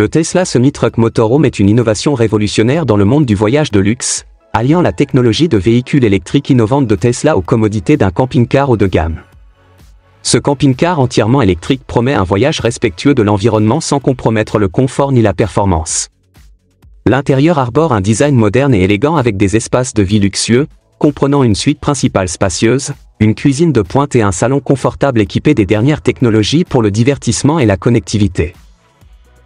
Le Tesla Semi-Truck Motorhome est une innovation révolutionnaire dans le monde du voyage de luxe, alliant la technologie de véhicules électriques innovantes de Tesla aux commodités d'un camping-car haut de gamme. Ce camping-car entièrement électrique promet un voyage respectueux de l'environnement sans compromettre le confort ni la performance. L'intérieur arbore un design moderne et élégant avec des espaces de vie luxueux, comprenant une suite principale spacieuse, une cuisine de pointe et un salon confortable équipé des dernières technologies pour le divertissement et la connectivité.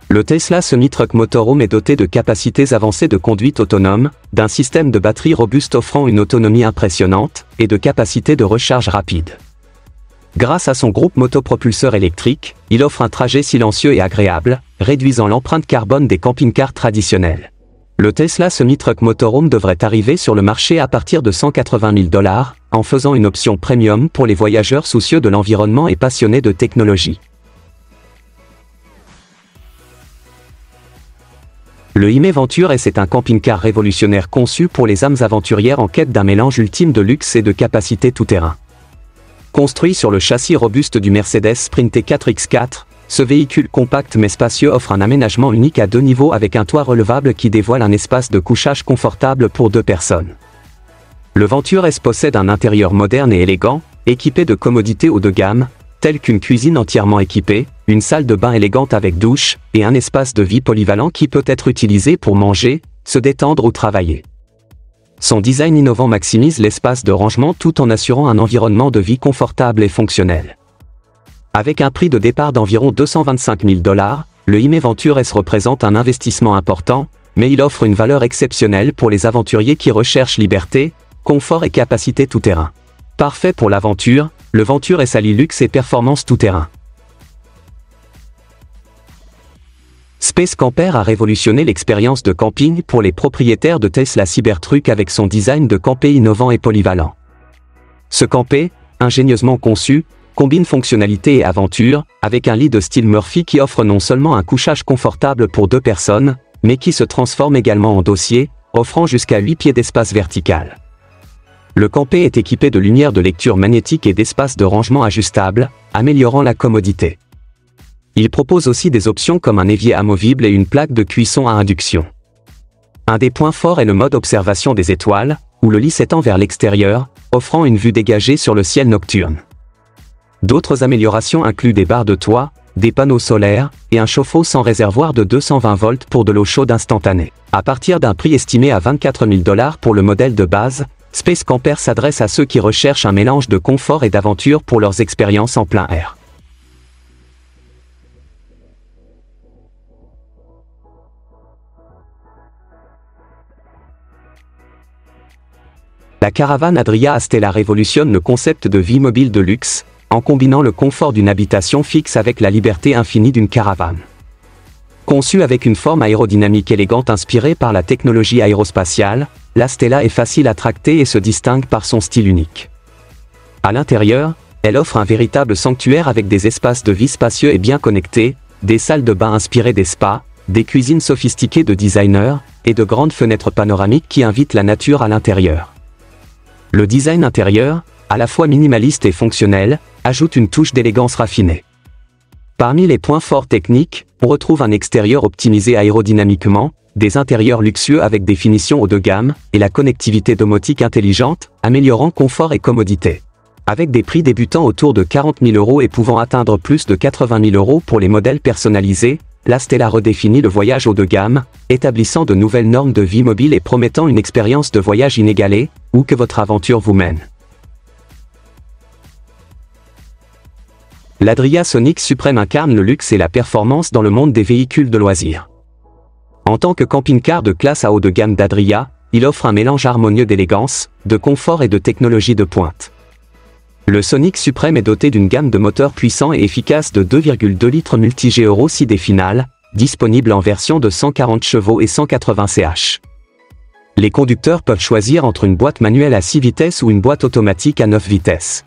Le Tesla Semi-Truck Motorhome est doté de capacités avancées de conduite autonome, d'un système de batterie robuste offrant une autonomie impressionnante, et de capacités de recharge rapide. Grâce à son groupe motopropulseur électrique, il offre un trajet silencieux et agréable, réduisant l'empreinte carbone des camping-cars traditionnels. Le Tesla Semi-Truck Motorhome devrait arriver sur le marché à partir de $180 000, en faisant une option premium pour les voyageurs soucieux de l'environnement et passionnés de technologie. Le Hime Venture est un camping-car révolutionnaire conçu pour les âmes aventurières en quête d'un mélange ultime de luxe et de capacité tout-terrain. Construit sur le châssis robuste du Mercedes Sprinter 4X4, ce véhicule compact mais spacieux offre un aménagement unique à 2 niveaux avec un toit relevable qui dévoile un espace de couchage confortable pour 2 personnes. Le Venture S possède un intérieur moderne et élégant, équipé de commodités haut de gamme, telles qu'une cuisine entièrement équipée, une salle de bain élégante avec douche, et un espace de vie polyvalent qui peut être utilisé pour manger, se détendre ou travailler. Son design innovant maximise l'espace de rangement tout en assurant un environnement de vie confortable et fonctionnel. Avec un prix de départ d'environ $225 000, le Hime Venture S représente un investissement important, mais il offre une valeur exceptionnelle pour les aventuriers qui recherchent liberté, confort et capacité tout-terrain. Parfait pour l'aventure, le Venture S allie luxe et performance tout-terrain. Space Camper a révolutionné l'expérience de camping pour les propriétaires de Tesla Cybertruck avec son design de campé innovant et polyvalent. Ce campé, ingénieusement conçu, combine fonctionnalité et aventure, avec un lit de style Murphy qui offre non seulement un couchage confortable pour 2 personnes, mais qui se transforme également en dossier, offrant jusqu'à 8 pieds d'espace vertical. Le campé est équipé de lumières de lecture magnétique et d'espaces de rangement ajustables, améliorant la commodité. Il propose aussi des options comme un évier amovible et une plaque de cuisson à induction. Un des points forts est le mode observation des étoiles, où le lit s'étend vers l'extérieur, offrant une vue dégagée sur le ciel nocturne. D'autres améliorations incluent des barres de toit, des panneaux solaires, et un chauffe-eau sans réservoir de 220 volts pour de l'eau chaude instantanée. À partir d'un prix estimé à $24 000 pour le modèle de base, Space Camper s'adresse à ceux qui recherchent un mélange de confort et d'aventure pour leurs expériences en plein air. La caravane Adria Astella révolutionne le concept de vie mobile de luxe, en combinant le confort d'une habitation fixe avec la liberté infinie d'une caravane. Conçue avec une forme aérodynamique élégante inspirée par la technologie aérospatiale, l'Astella est facile à tracter et se distingue par son style unique. À l'intérieur, elle offre un véritable sanctuaire avec des espaces de vie spacieux et bien connectés, des salles de bain inspirées des spas, des cuisines sophistiquées de designers, et de grandes fenêtres panoramiques qui invitent la nature à l'intérieur. Le design intérieur, à la fois minimaliste et fonctionnel, ajoute une touche d'élégance raffinée. Parmi les points forts techniques, on retrouve un extérieur optimisé aérodynamiquement, des intérieurs luxueux avec des finitions haut de gamme, et la connectivité domotique intelligente, améliorant confort et commodité. Avec des prix débutant autour de $40 000 et pouvant atteindre plus de $80 000 pour les modèles personnalisés, l'Astella redéfinit le voyage haut de gamme, établissant de nouvelles normes de vie mobile et promettant une expérience de voyage inégalée, où que votre aventure vous mène. L'Adria Sonic Supreme incarne le luxe et la performance dans le monde des véhicules de loisirs. En tant que camping-car de classe à haut de gamme d'Adria, il offre un mélange harmonieux d'élégance, de confort et de technologie de pointe. Le Sonic Supreme est doté d'une gamme de moteurs puissants et efficaces de 2,2 litres multi-G Euro 6D Final, disponible en version de 140 chevaux et 180 ch. Les conducteurs peuvent choisir entre une boîte manuelle à 6 vitesses ou une boîte automatique à 9 vitesses.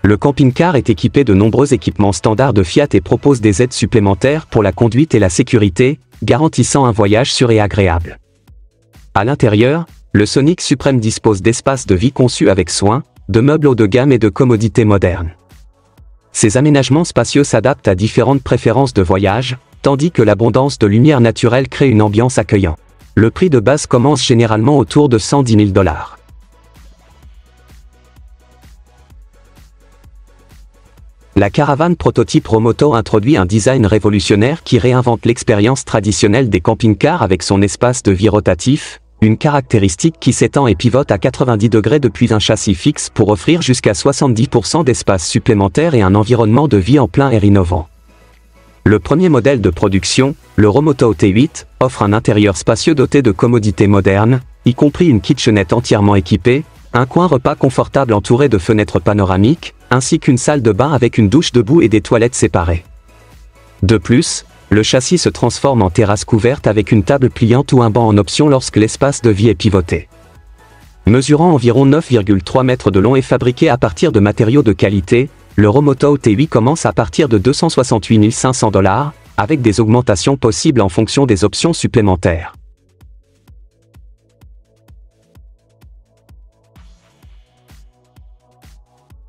Le camping-car est équipé de nombreux équipements standards de Fiat et propose des aides supplémentaires pour la conduite et la sécurité, garantissant un voyage sûr et agréable. À l'intérieur, le Sonic Supreme dispose d'espaces de vie conçus avec soin, de meubles haut de gamme et de commodités modernes. Ces aménagements spacieux s'adaptent à différentes préférences de voyage, tandis que l'abondance de lumière naturelle crée une ambiance accueillante. Le prix de base commence généralement autour de 110 000 $. La caravane prototype Romoto introduit un design révolutionnaire qui réinvente l'expérience traditionnelle des camping-cars avec son espace de vie rotatif, une caractéristique qui s'étend et pivote à 90 degrés depuis un châssis fixe pour offrir jusqu'à 70% d'espace supplémentaire et un environnement de vie en plein air innovant. Le premier modèle de production, le Romoto T8, offre un intérieur spacieux doté de commodités modernes, y compris une kitchenette entièrement équipée, un coin repas confortable entouré de fenêtres panoramiques, ainsi qu'une salle de bain avec une douche debout et des toilettes séparées. De plus, le châssis se transforme en terrasse couverte avec une table pliante ou un banc en option lorsque l'espace de vie est pivoté. Mesurant environ 9,3 mètres de long et fabriqué à partir de matériaux de qualité, le Romoto T8 commence à partir de 268 500 $, avec des augmentations possibles en fonction des options supplémentaires.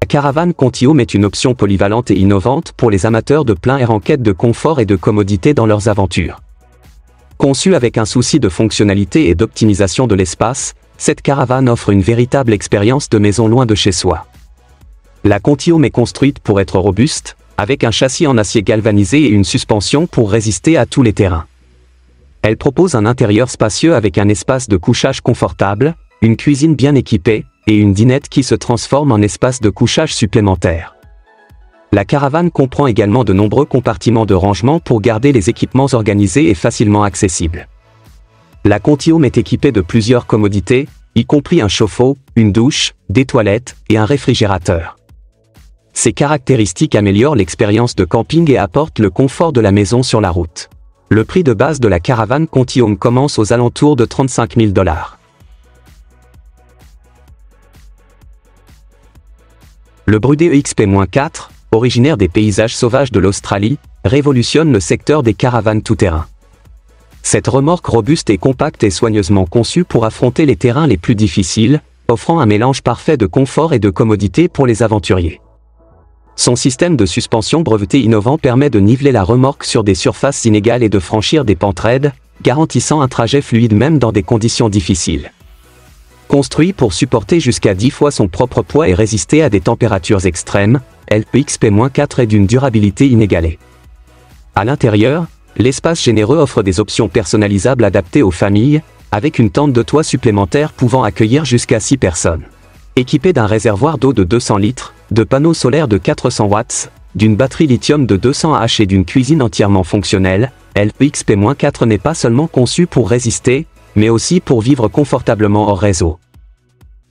La caravane Conti-Home est une option polyvalente et innovante pour les amateurs de plein air en quête de confort et de commodité dans leurs aventures. Conçue avec un souci de fonctionnalité et d'optimisation de l'espace, cette caravane offre une véritable expérience de maison loin de chez soi. La Conti-Home est construite pour être robuste, avec un châssis en acier galvanisé et une suspension pour résister à tous les terrains. Elle propose un intérieur spacieux avec un espace de couchage confortable, une cuisine bien équipée, et une dinette qui se transforme en espace de couchage supplémentaire. La caravane comprend également de nombreux compartiments de rangement pour garder les équipements organisés et facilement accessibles. La Conti-Home est équipée de plusieurs commodités, y compris un chauffe-eau, une douche, des toilettes et un réfrigérateur. Ces caractéristiques améliorent l'expérience de camping et apportent le confort de la maison sur la route. Le prix de base de la caravane Conti-Home commence aux alentours de 35 000 $. Le Brudé EXP-4, originaire des paysages sauvages de l'Australie, révolutionne le secteur des caravanes tout-terrain. Cette remorque robuste et compacte est soigneusement conçue pour affronter les terrains les plus difficiles, offrant un mélange parfait de confort et de commodité pour les aventuriers. Son système de suspension breveté innovant permet de niveler la remorque sur des surfaces inégales et de franchir des pentes raides, garantissant un trajet fluide même dans des conditions difficiles. Construit pour supporter jusqu'à 10 fois son propre poids et résister à des températures extrêmes, l'EXP-4 est d'une durabilité inégalée. À l'intérieur, l'espace généreux offre des options personnalisables adaptées aux familles, avec une tente de toit supplémentaire pouvant accueillir jusqu'à 6 personnes. Équipé d'un réservoir d'eau de 200 litres, de panneaux solaires de 400 watts, d'une batterie lithium de 200 Ah et d'une cuisine entièrement fonctionnelle, l'EXP-4 n'est pas seulement conçu pour résister, mais aussi pour vivre confortablement hors réseau.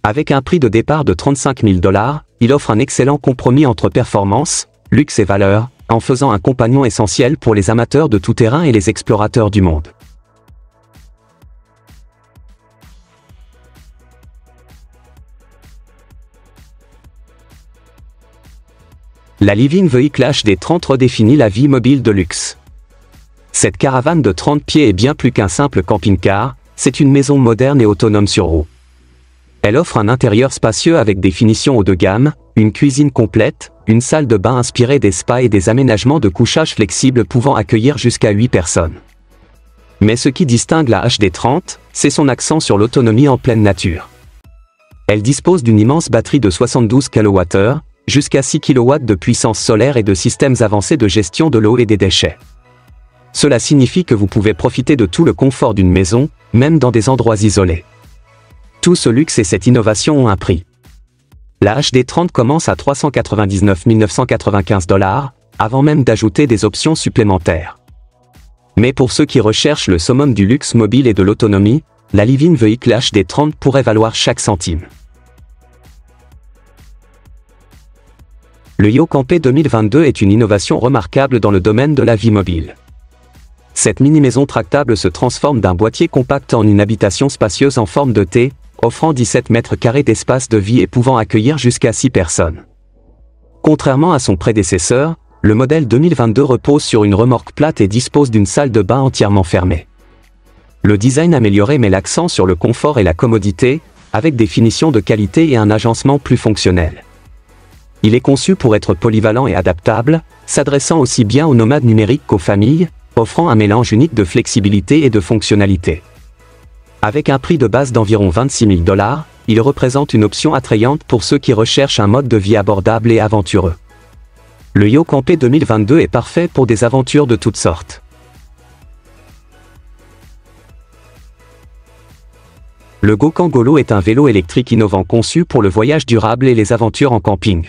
Avec un prix de départ de 35 000 $, il offre un excellent compromis entre performance, luxe et valeur, en faisant un compagnon essentiel pour les amateurs de tout-terrain et les explorateurs du monde. La Living Vehicle HD30 redéfinit la vie mobile de luxe. Cette caravane de 30 pieds est bien plus qu'un simple camping-car, c'est une maison moderne et autonome sur roues. Elle offre un intérieur spacieux avec des finitions haut de gamme, une cuisine complète, une salle de bain inspirée des spas et des aménagements de couchage flexibles pouvant accueillir jusqu'à 8 personnes. Mais ce qui distingue la HD30, c'est son accent sur l'autonomie en pleine nature. Elle dispose d'une immense batterie de 72 kWh, jusqu'à 6 kW de puissance solaire et de systèmes avancés de gestion de l'eau et des déchets. Cela signifie que vous pouvez profiter de tout le confort d'une maison, même dans des endroits isolés. Tout ce luxe et cette innovation ont un prix. La HD30 commence à 399 995 $, avant même d'ajouter des options supplémentaires. Mais pour ceux qui recherchent le summum du luxe mobile et de l'autonomie, la Living Vehicle HD30 pourrait valoir chaque centime. Le YoCampé 2022 est une innovation remarquable dans le domaine de la vie mobile. Cette mini-maison tractable se transforme d'un boîtier compact en une habitation spacieuse en forme de T, offrant 17 mètres carrés d'espace de vie et pouvant accueillir jusqu'à 6 personnes. Contrairement à son prédécesseur, le modèle 2022 repose sur une remorque plate et dispose d'une salle de bain entièrement fermée. Le design amélioré met l'accent sur le confort et la commodité, avec des finitions de qualité et un agencement plus fonctionnel. Il est conçu pour être polyvalent et adaptable, s'adressant aussi bien aux nomades numériques qu'aux familles, offrant un mélange unique de flexibilité et de fonctionnalité. Avec un prix de base d'environ 26 000 $, il représente une option attrayante pour ceux qui recherchent un mode de vie abordable et aventureux. Le Yo Campé 2022 est parfait pour des aventures de toutes sortes. Le GoCamp Golo est un vélo électrique innovant conçu pour le voyage durable et les aventures en camping.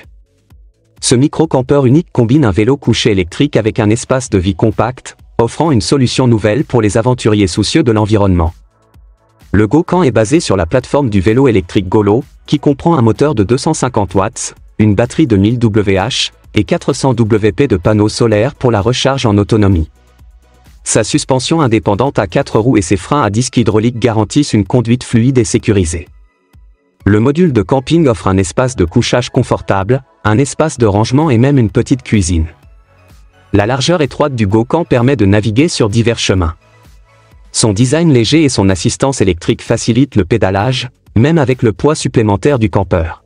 Ce micro-campeur unique combine un vélo couché électrique avec un espace de vie compact, offrant une solution nouvelle pour les aventuriers soucieux de l'environnement. Le GoCamp est basé sur la plateforme du vélo électrique Golo, qui comprend un moteur de 250 watts, une batterie de 1000 Wh et 400 WP de panneaux solaires pour la recharge en autonomie. Sa suspension indépendante à 4 roues et ses freins à disque hydraulique garantissent une conduite fluide et sécurisée. Le module de camping offre un espace de couchage confortable, un espace de rangement et même une petite cuisine. La largeur étroite du GoCamp permet de naviguer sur divers chemins. Son design léger et son assistance électrique facilitent le pédalage, même avec le poids supplémentaire du campeur.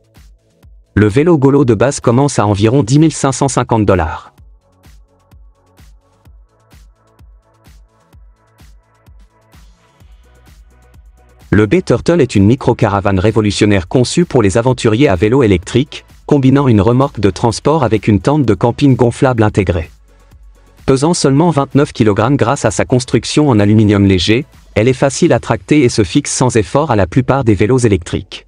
Le vélo Golo de base commence à environ 10 550 $. Le B-Turtle est une micro-caravane révolutionnaire conçue pour les aventuriers à vélo électrique, combinant une remorque de transport avec une tente de camping gonflable intégrée. Pesant seulement 29 kg grâce à sa construction en aluminium léger, elle est facile à tracter et se fixe sans effort à la plupart des vélos électriques.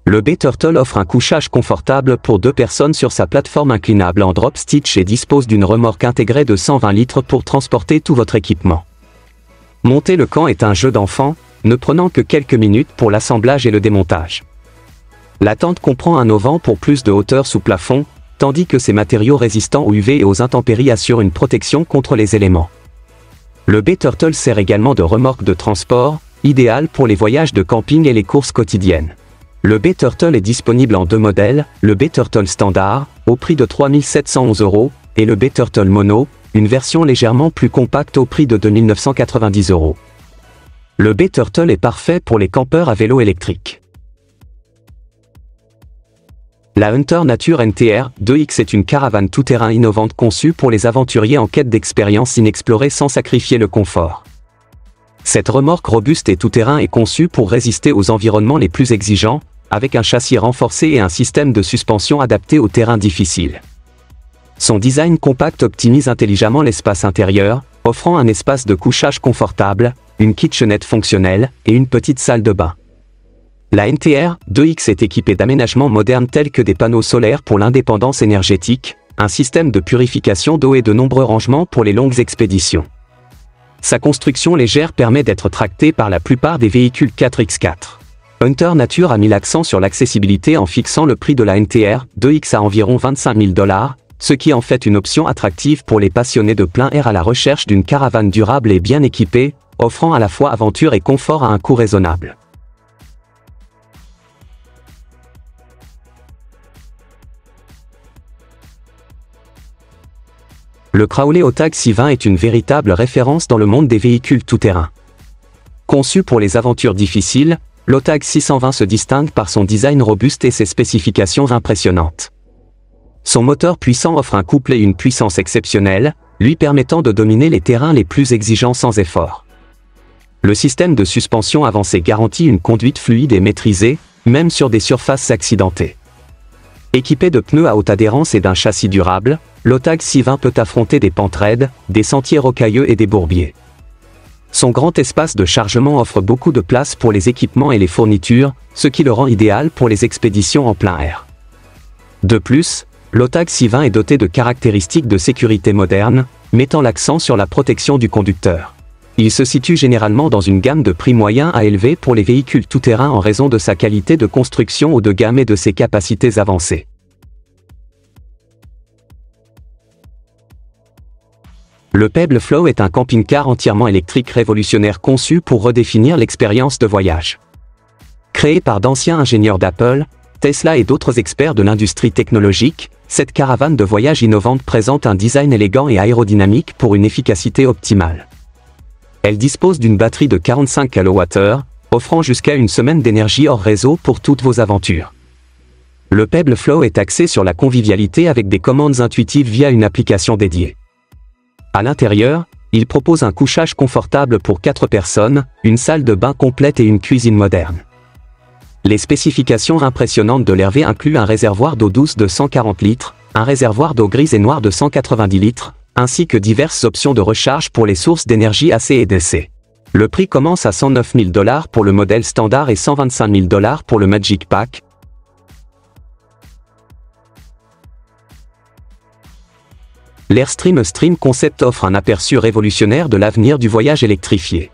Le B-Turtle offre un couchage confortable pour 2 personnes sur sa plateforme inclinable en drop stitch et dispose d'une remorque intégrée de 120 litres pour transporter tout votre équipement. Monter le camp est un jeu d'enfant, ne prenant que quelques minutes pour l'assemblage et le démontage. La tente comprend un auvent pour plus de hauteur sous plafond, tandis que ses matériaux résistants aux UV et aux intempéries assurent une protection contre les éléments. Le B-Turtle sert également de remorque de transport, idéal pour les voyages de camping et les courses quotidiennes. Le B-Turtle est disponible en 2 modèles, le B-Turtle Standard, au prix de 3 711 €, et le B-Turtle Mono, une version légèrement plus compacte au prix de 2 990 €. Le B-Turtle est parfait pour les campeurs à vélo électrique. La Hunter Nature NTR 2X est une caravane tout-terrain innovante conçue pour les aventuriers en quête d'expériences inexplorées sans sacrifier le confort. Cette remorque robuste et tout-terrain est conçue pour résister aux environnements les plus exigeants, avec un châssis renforcé et un système de suspension adapté aux terrains difficiles. Son design compact optimise intelligemment l'espace intérieur, offrant un espace de couchage confortable, une kitchenette fonctionnelle et une petite salle de bain. La NTR 2X est équipée d'aménagements modernes tels que des panneaux solaires pour l'indépendance énergétique, un système de purification d'eau et de nombreux rangements pour les longues expéditions. Sa construction légère permet d'être tractée par la plupart des véhicules 4x4. Hunter Nature a mis l'accent sur l'accessibilité en fixant le prix de la NTR 2X à environ 25 000 $, ce qui en fait une option attractive pour les passionnés de plein air à la recherche d'une caravane durable et bien équipée, offrant à la fois aventure et confort à un coût raisonnable. Le Crowley Otag 620 est une véritable référence dans le monde des véhicules tout-terrain. Conçu pour les aventures difficiles, l'Otag 620 se distingue par son design robuste et ses spécifications impressionnantes. Son moteur puissant offre un couple et une puissance exceptionnelle, lui permettant de dominer les terrains les plus exigeants sans effort. Le système de suspension avancé garantit une conduite fluide et maîtrisée, même sur des surfaces accidentées. Équipé de pneus à haute adhérence et d'un châssis durable, l'Otag 620 peut affronter des pentes raides, des sentiers rocailleux et des bourbiers. Son grand espace de chargement offre beaucoup de place pour les équipements et les fournitures, ce qui le rend idéal pour les expéditions en plein air. De plus, l'Otag 620 est doté de caractéristiques de sécurité modernes, mettant l'accent sur la protection du conducteur. Il se situe généralement dans une gamme de prix moyen à élevé pour les véhicules tout-terrain en raison de sa qualité de construction haut de gamme et de ses capacités avancées. Le Pebble Flow est un camping-car entièrement électrique révolutionnaire conçu pour redéfinir l'expérience de voyage. Créé par d'anciens ingénieurs d'Apple, Tesla et d'autres experts de l'industrie technologique, cette caravane de voyage innovante présente un design élégant et aérodynamique pour une efficacité optimale. Elle dispose d'une batterie de 45 kWh, offrant jusqu'à une semaine d'énergie hors réseau pour toutes vos aventures. Le Pebble Flow est axé sur la convivialité avec des commandes intuitives via une application dédiée. À l'intérieur, il propose un couchage confortable pour 4 personnes, une salle de bain complète et une cuisine moderne. Les spécifications impressionnantes de l'Hervé incluent un réservoir d'eau douce de 140 litres, un réservoir d'eau grise et noire de 190 litres, ainsi que diverses options de recharge pour les sources d'énergie AC et DC. Le prix commence à 109 000 $ pour le modèle standard et 125 000 $ pour le Magic Pack. L'Airstream Stream Concept offre un aperçu révolutionnaire de l'avenir du voyage électrifié.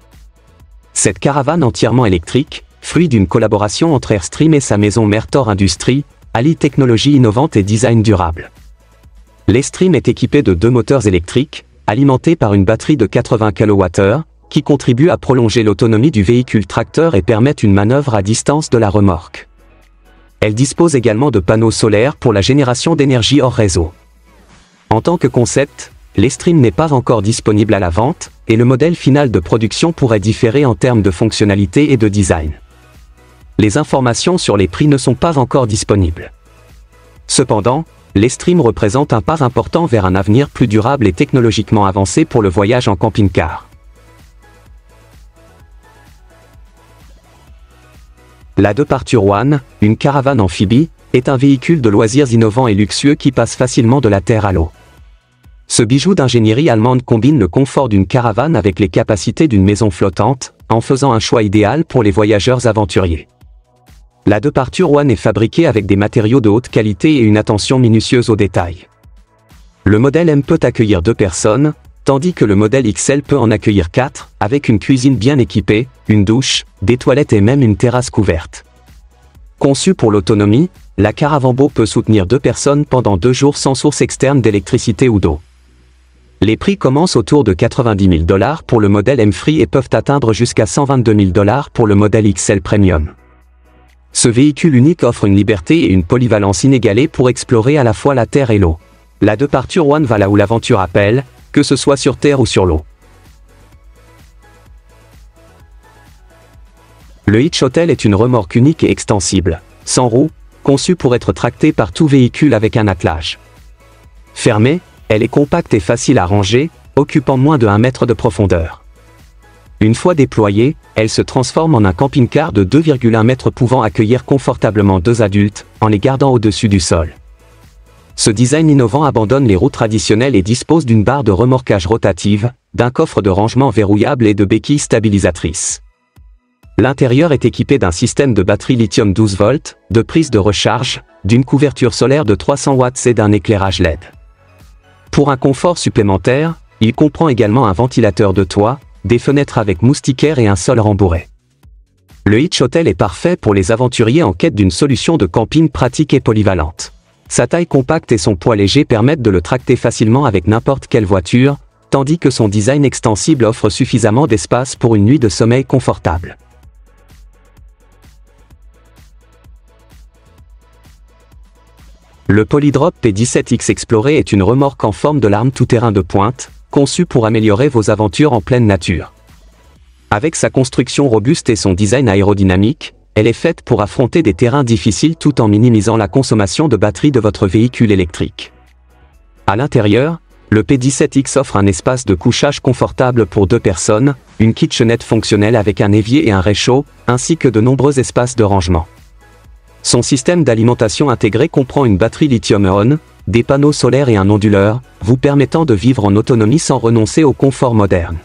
Cette caravane entièrement électrique, fruit d'une collaboration entre Airstream et sa maison mère Thor Industries, allie technologie innovante et design durable. L'Airstream est équipé de 2 moteurs électriques, alimentés par une batterie de 80 kWh, qui contribue à prolonger l'autonomie du véhicule tracteur et permettent une manœuvre à distance de la remorque. Elle dispose également de panneaux solaires pour la génération d'énergie hors réseau. En tant que concept, l'Airstream n'est pas encore disponible à la vente, et le modèle final de production pourrait différer en termes de fonctionnalité et de design. Les informations sur les prix ne sont pas encore disponibles. Cependant, l'Airstream représente un pas important vers un avenir plus durable et technologiquement avancé pour le voyage en camping-car. La Departure One, une caravane amphibie, est un véhicule de loisirs innovant et luxueux qui passe facilement de la terre à l'eau. Ce bijou d'ingénierie allemande combine le confort d'une caravane avec les capacités d'une maison flottante, en faisant un choix idéal pour les voyageurs aventuriers. La Departure One est fabriquée avec des matériaux de haute qualité et une attention minutieuse aux détails. Le modèle M peut accueillir 2 personnes, tandis que le modèle XL peut en accueillir 4, avec une cuisine bien équipée, une douche, des toilettes et même une terrasse couverte. Conçue pour l'autonomie, la Caravambo peut soutenir 2 personnes pendant 2 jours sans source externe d'électricité ou d'eau. Les prix commencent autour de 90 000 $ pour le modèle M-Free et peuvent atteindre jusqu'à 122 000 $ pour le modèle XL Premium. Ce véhicule unique offre une liberté et une polyvalence inégalée pour explorer à la fois la terre et l'eau. La Departure One va là où l'aventure appelle, que ce soit sur terre ou sur l'eau. Le Hitch Hotel est une remorque unique et extensible, sans roues, conçue pour être tractée par tout véhicule avec un attelage. Fermée, elle est compacte et facile à ranger, occupant moins de 1 mètre de profondeur. Une fois déployée, elle se transforme en un camping-car de 2,1 mètres pouvant accueillir confortablement 2 adultes, en les gardant au-dessus du sol. Ce design innovant abandonne les roues traditionnelles et dispose d'une barre de remorquage rotative, d'un coffre de rangement verrouillable et de béquilles stabilisatrices. L'intérieur est équipé d'un système de batterie lithium 12 volts, de prise de recharge, d'une couverture solaire de 300 watts et d'un éclairage LED. Pour un confort supplémentaire, il comprend également un ventilateur de toit, des fenêtres avec moustiquaires et un sol rembourré. Le Hitch Hotel est parfait pour les aventuriers en quête d'une solution de camping pratique et polyvalente. Sa taille compacte et son poids léger permettent de le tracter facilement avec n'importe quelle voiture, tandis que son design extensible offre suffisamment d'espace pour une nuit de sommeil confortable. Le Polydrop P17X Explorer est une remorque en forme de l'arme tout-terrain de pointe, conçue pour améliorer vos aventures en pleine nature. Avec sa construction robuste et son design aérodynamique, elle est faite pour affronter des terrains difficiles tout en minimisant la consommation de batterie de votre véhicule électrique. À l'intérieur, le P17X offre un espace de couchage confortable pour 2 personnes, une kitchenette fonctionnelle avec un évier et un réchaud, ainsi que de nombreux espaces de rangement. Son système d'alimentation intégré comprend une batterie lithium-ion, des panneaux solaires et un onduleur, vous permettant de vivre en autonomie sans renoncer au confort moderne.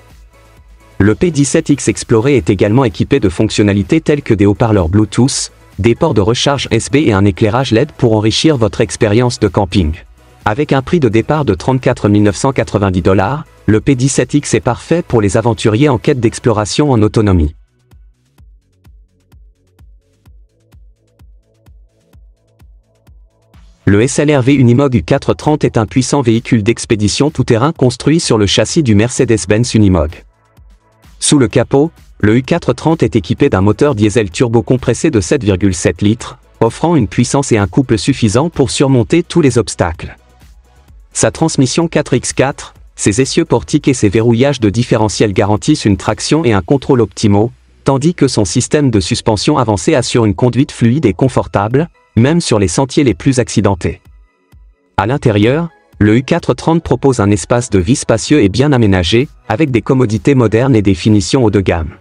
Le P17X Explorer est également équipé de fonctionnalités telles que des haut-parleurs Bluetooth, des ports de recharge USB et un éclairage LED pour enrichir votre expérience de camping. Avec un prix de départ de 34 990 $, le P17X est parfait pour les aventuriers en quête d'exploration en autonomie. Le SLRV Unimog U430 est un puissant véhicule d'expédition tout-terrain construit sur le châssis du Mercedes-Benz Unimog. Sous le capot, le U430 est équipé d'un moteur diesel turbo-compressé de 7,7 litres, offrant une puissance et un couple suffisants pour surmonter tous les obstacles. Sa transmission 4x4, ses essieux portiques et ses verrouillages de différentiel garantissent une traction et un contrôle optimaux, tandis que son système de suspension avancé assure une conduite fluide et confortable, même sur les sentiers les plus accidentés. À l'intérieur, Le U430 propose un espace de vie spacieux et bien aménagé, avec des commodités modernes et des finitions haut de gamme.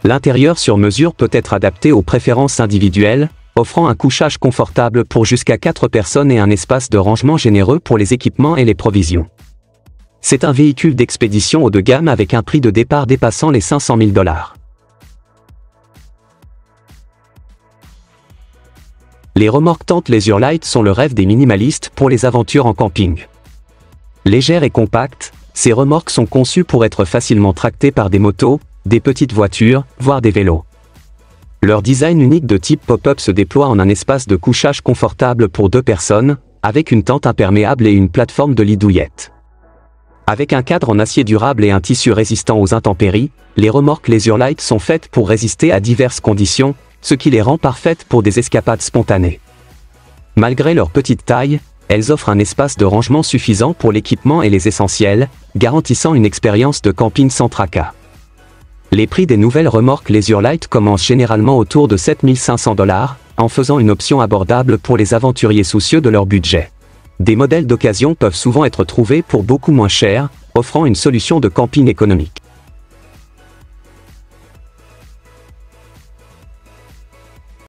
L'intérieur sur mesure peut être adapté aux préférences individuelles, offrant un couchage confortable pour jusqu'à 4 personnes et un espace de rangement généreux pour les équipements et les provisions. C'est un véhicule d'expédition haut de gamme avec un prix de départ dépassant les 500 000 $. Les remorques Tente Leisure Lite sont le rêve des minimalistes pour les aventures en camping. Légères et compactes, ces remorques sont conçues pour être facilement tractées par des motos, des petites voitures, voire des vélos. Leur design unique de type pop-up se déploie en un espace de couchage confortable pour 2 personnes, avec une tente imperméable et une plateforme de lit douillette. Avec un cadre en acier durable et un tissu résistant aux intempéries, les remorques Leisure Lite sont faites pour résister à diverses conditions, ce qui les rend parfaites pour des escapades spontanées. Malgré leur petite taille, elles offrent un espace de rangement suffisant pour l'équipement et les essentiels, garantissant une expérience de camping sans tracas. Les prix des nouvelles remorques Leisure Lite commencent généralement autour de 7 500 $, en faisant une option abordable pour les aventuriers soucieux de leur budget. Des modèles d'occasion peuvent souvent être trouvés pour beaucoup moins cher, offrant une solution de camping économique.